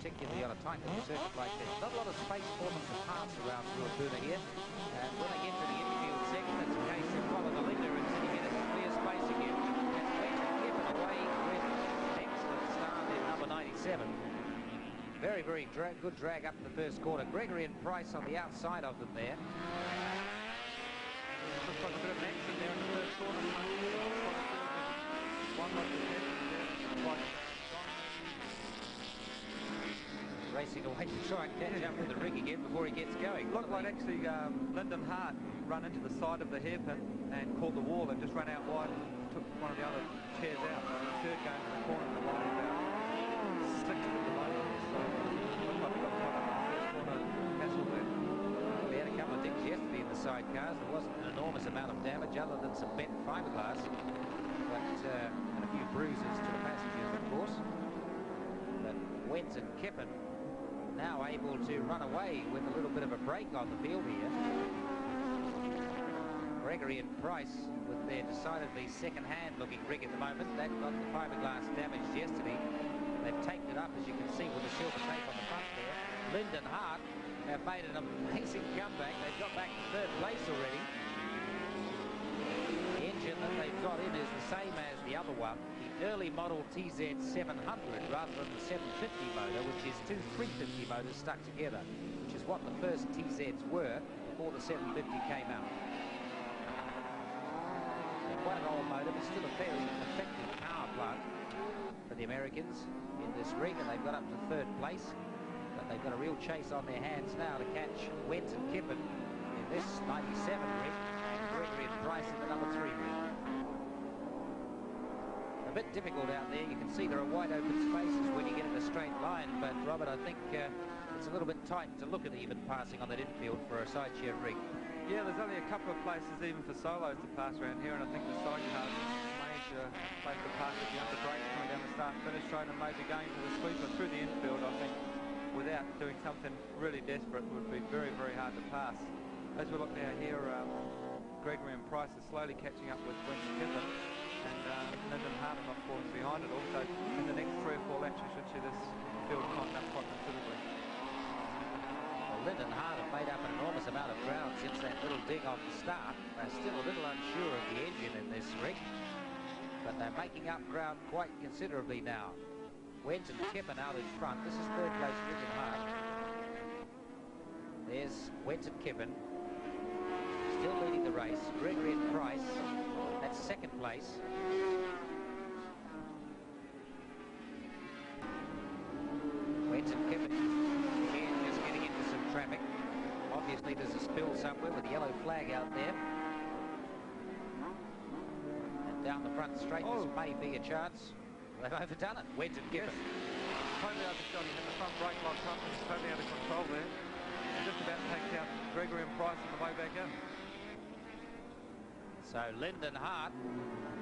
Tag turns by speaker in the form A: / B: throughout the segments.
A: particularly on a tight little circuit like this. Not a lot of space for them to pass around Ruapuna here. And when they get to the infield section, it's a case of following the leader and sitting in a clear space again. That's Wendt Anne Kippen away with excellent start in number 97. Very, very good drag up the first corner. Gregory and Price on the outside of them there.
B: Looks like a bit of action there in the first corner.
A: Racing away to try and catch up with the rig again before he gets going.
B: Looked like actually Lyndon Hart run into the side of the hairpin and caught the wall and just ran out wide and took one of the other chairs out. Third going to the corner of the line about 6 at the moment. So looked like we got quite a first corner hassle there.
A: We had a couple of things yesterday in the sidecars. There wasn't an enormous amount of damage other than some bent fiberglass, but and a few bruises to the passengers, of course. But Wendt Anne Kippen now able to run away with a little bit of a break on the field here. Gregory and Price with their decidedly second-hand looking rig at the moment. They've got the fiberglass damaged yesterday. They've taped it up, as you can see, with the silver tape on the front there. Lyndon Hart have made an amazing comeback. They've got back to third place already. The engine that they've got in is the same as the other one, the early model TZ 700 rather than the 750 motor, which is two 350 motors stuck together, which is what the first TZs were before the 750 came out. Quite an old motor, but still a fairly effective power plant for the Americans in this rig, and they've got up to third place. But they've got a real chase on their hands now to catch Wendt Anne Kippen in this 97 rig, and Gregory and Price in the number 3 rig. A bit difficult out there. You can see there are wide open spaces when you get in a straight line, but Robert, I think it's a little bit tight to look at even passing on that infield for a sideshare rig.
B: Yeah, there's only a couple of places even for solos to pass around here, and I think the sidecar is a major place to pass if you have to break coming down the start and finish straight and maybe going to the sweeper through the infield. I think without doing something really desperate would be very, very hard to pass. As we look now here, Gregory and Price are slowly catching up with Wendt Anne Kippen, and Lyndon Hart are not falling behind it. Also, in the next 3 or 4 laps, you should see this field tighten up quite considerably.
A: Lyndon Hart have made up an enormous amount of ground since that little ding off the start. They're still a little unsure of the engine in this rig, but they're making up ground quite considerably now. Wendt Anne Kippen out in front. This is third place Lyndon Hart. There's Wendt Anne Kippen still leading the race. Gregory and Price, that's second place. Wendt Anne Kippen traffic. Obviously there's a spill somewhere with a yellow flag out there. And down the front straight, this may be a chance. They've overdone it. Wendt Anne Kippen.
B: Yes. Totally out of control. He had the front brake locked up and he's totally out of control there. And just about to take out Gregory and Price on the way back in.
A: So Lyndon Hart,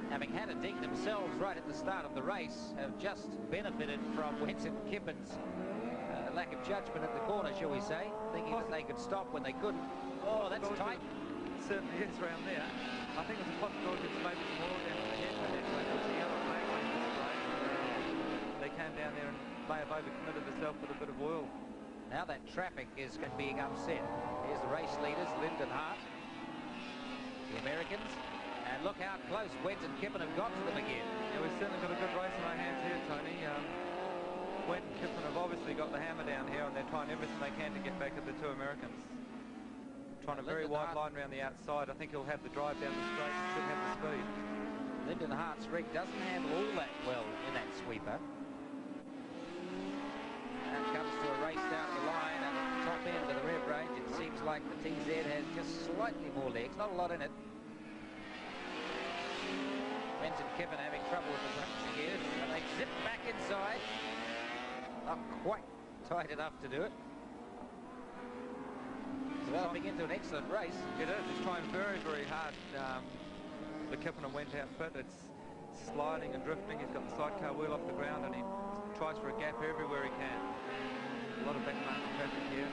A: having had a ding themselves right at the start of the race, have just benefited from Wendt Anne Kippen's lack of judgment at the corner, shall we say, thinking that they could stop when they couldn't. Oh, that's tight.
B: Certainly is around there. I think it's a possibility it's maybe some oil down at the head, but anyway, there was a yellow flag on this plate. They came down there and may have overcommitted themselves with a bit of oil.
A: Now that traffic is being upset. Here's the race leaders, Lyndon Hart, the Americans, and look how close Wendt Anne Kippen have got to them again.
B: Yeah, we've certainly got a good race in our hands here, Tony. Wendt Anne Kippen have obviously got the hammer down here, and they're trying everything they can to get back at the 2 Americans. Trying a very wide line around the outside. I think he'll have the drive down the straight and should have the speed.
A: Lyndon Hart's rig doesn't handle all that well in that sweeper. And comes to a race down the line, and at the top end of the rev range, it seems like the TZ has just slightly more legs, not a lot in it. Wendt Anne Kippen having trouble with the brakes again, and they zip back inside. Not quite tight enough to do it. Developing into an excellent race.
B: It is. It's trying very, very hard. The Kippen and Wendt outfit. It's sliding and drifting. He's got the sidecar wheel off the ground, and he tries for a gap everywhere he can. A lot of backmarket traffic here.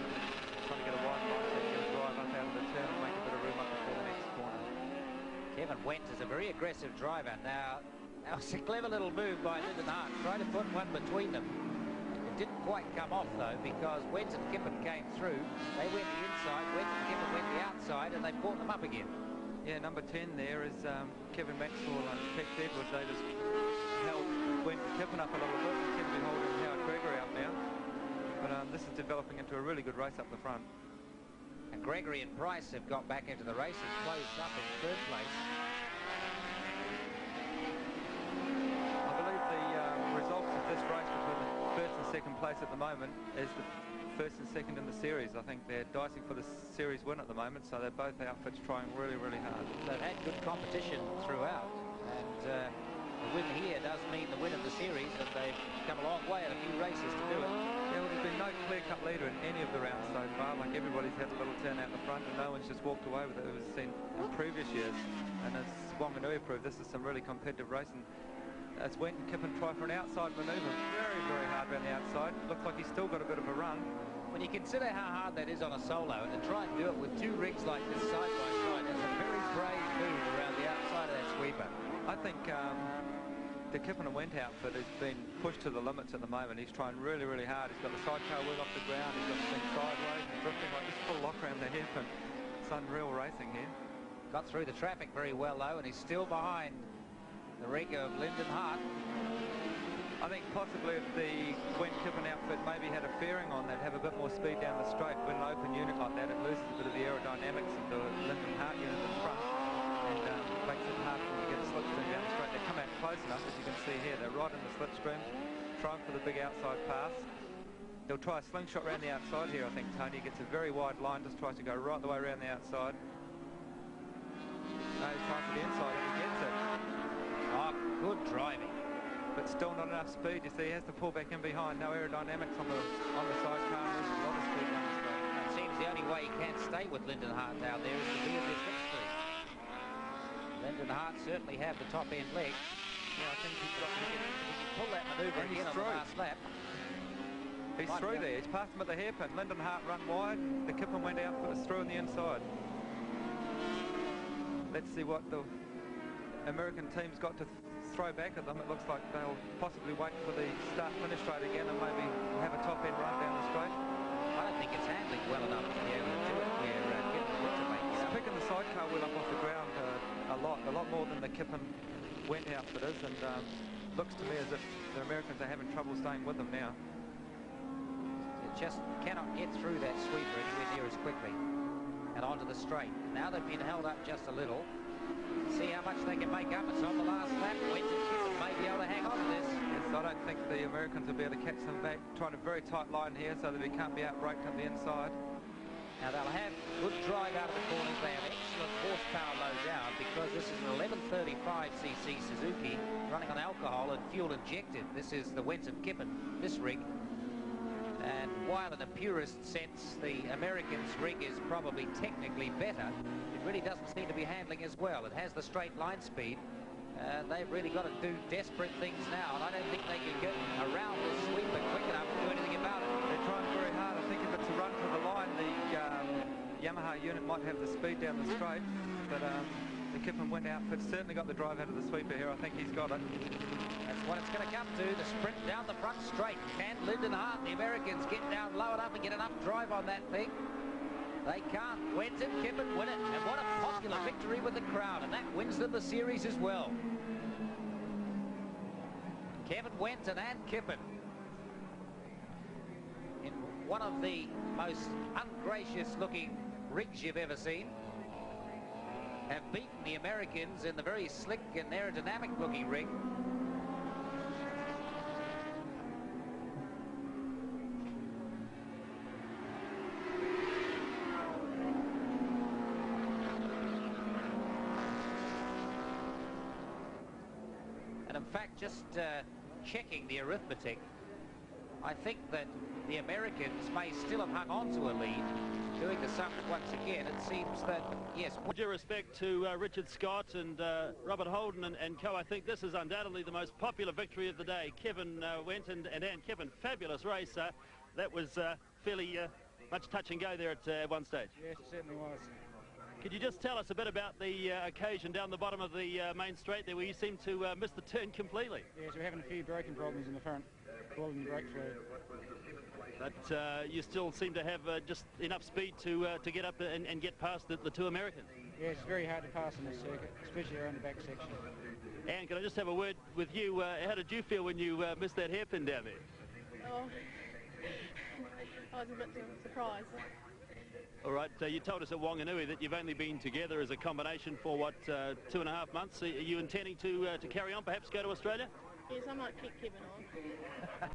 B: Trying to get a wide line so he can drive up out of the turn and make a bit of room up before the next corner.
A: Kevin Wendt is a very aggressive driver. Now it's a clever little move by Lyndon Hart. Try to put one between them. didn't quite come off, though, because Wendt and Kippen came through. They went the inside, Wendt and Kippen went the outside, and they brought them up again.
B: Yeah, number 10 there is Kevin Maxwell and Tex Edwards. They just held Wendt and Kippen up a little bit and seem to be holding Howard Gregory up now. But this is developing into a really good race up the front.
A: And Gregory and Price have got back into the race and closed up in third place.
B: I believe the results of this race between the first and second place at the moment is the first and second in the series. I think they're dicing for the series win at the moment, so they're both outfits trying really, really hard.
A: They've had good competition throughout, and the win here does mean the win of the series, and they've come a long way in a few races to do it.
B: Yeah, well, there's been no clear-cut leader in any of the rounds so far. Like, everybody's had a little turn out the front, and no one's just walked away with it. It was seen in previous years, and as Wanganui proved, this is some really competitive racing. As Wendt and Kippen try for an outside manoeuvre, very, very hard around the outside. Looks like he's still got a bit of a run.
A: When you consider how hard that is on a solo, and to try and do it with two rigs like this side by side, that's a very brave move around the outside of that sweeper.
B: I think the Kippen and Wendt outfit has been pushed to the limits at the moment. He's trying really, really hard. He's got the sidecar wheel off the ground. He's got the thing sideways and drifting like just full lock around the hairpin. It's unreal racing here.
A: Got through the traffic very well, though, and he's still behind the rig of Lind Hart.
B: I think possibly if the Wendt Kippen outfit maybe had a fairing on that, have a bit more speed down the straight. With an open unit like that, it loses a bit of the aerodynamics of the Lind Hart unit in front, and makes it hard when you get a slipstream down the straight. They come out close enough, as you can see here. They're right in the slipstream, trying for the big outside pass. They'll try a slingshot around the outside here, I think. Tony gets a very wide line, just tries to go right the way around the outside. No, he's trying for the inside, and he gets it.
A: Oh, good driving.
B: But still not enough speed. You see, he has to pull back in behind. No aerodynamics on the sidecar. There's a lot of speed down the straight.
A: It seems the only way he can stay with Lind Hart now there is to be in this slipstream. Lind Hart certainly have the top end leg.
B: Yeah, I think he's got to get...
A: He can pull that manoeuvre again on the last lap.
B: He's through there. He's passed him at the hairpin. Lind Hart run wide. The Kippen Wendt outfit is through on the inside. Let's see what the American team's got to throw back at them. It looks like they'll possibly wait for the start-finish straight again and maybe have a top-end run down the straight.
A: I don't think it's handling well enough to be able to do it where Kippen to make it up.
B: Picking the sidecar wheel up off the ground a lot more than the Kippen Wendt outfit is, and looks to me as if the Americans are having trouble staying with them now.
A: It just cannot get through that sweeper anywhere near as quickly. And onto the straight. Now they've been held up just a little. See how much they can make up. It's on the last lap. Wendt and Kippen may be able to hang on to this.
B: Yes, I don't think the Americans will be able to catch them back. Trying a very tight line here so that he can't be outbraked on the inside.
A: Now they'll have good drive out of the corners. They have excellent horsepower low down because this is an 1135cc Suzuki running on alcohol and fuel injected. This is the Wendt and Kippen, this rig. And while in a purist sense the Americans' rig is probably technically better, it really doesn't seem to be handling as well. It has the straight line speed. They've really got to do desperate things now, and I don't think they can get around this sweeper quick enough to do anything about it.
B: They're trying very hard. I think if it's a run for the line, the Yamaha unit might have the speed down the straight, but the Kippen Wendt outfit certainly got the drive out of the sweeper here. I think he's got it.
A: That's what it's going to come to, the sprint down the front straight. Can Lind Hart, the Americans, get down low enough and get enough drive on that thing? They can't. Wendt and Kippen win it, and what a popular victory with the crowd, and that wins them the series as well. Kevin Wendt and Anne Kippen, in one of the most ungracious looking rigs you've ever seen, have beaten the Americans in the very slick and aerodynamic looking rig. And in fact, just checking the arithmetic, I think that the Americans may still have hung on to a lead. Doing the sums once again, it seems that, yes.
C: With due respect to Richard Scott and Robert Holden and co, I think this is undoubtedly the most popular victory of the day. Kevin Wendt and Anne Kippen, fabulous race. That was fairly much touch and go there at one stage.
D: Yes, it certainly was.
C: Could you just tell us a bit about the occasion down the bottom of the main straight there where you seem to miss the turn completely?
D: Yes, we're having a few braking problems in the front. well and great flag.
C: But you still seem to have just enough speed to get up and get past the two Americans.
D: Yeah, it's very hard to pass in this circuit, especially around the back section.
C: Anne, can I just have a word with you? How did you feel when you missed that hairpin down there?
E: Oh, I was a bit surprised.
C: All right, you told us at Wanganui that you've only been together as a combination for, what, 2.5 months. Are you intending to carry on, perhaps go to Australia?
E: Yes, I might keep Kevin on.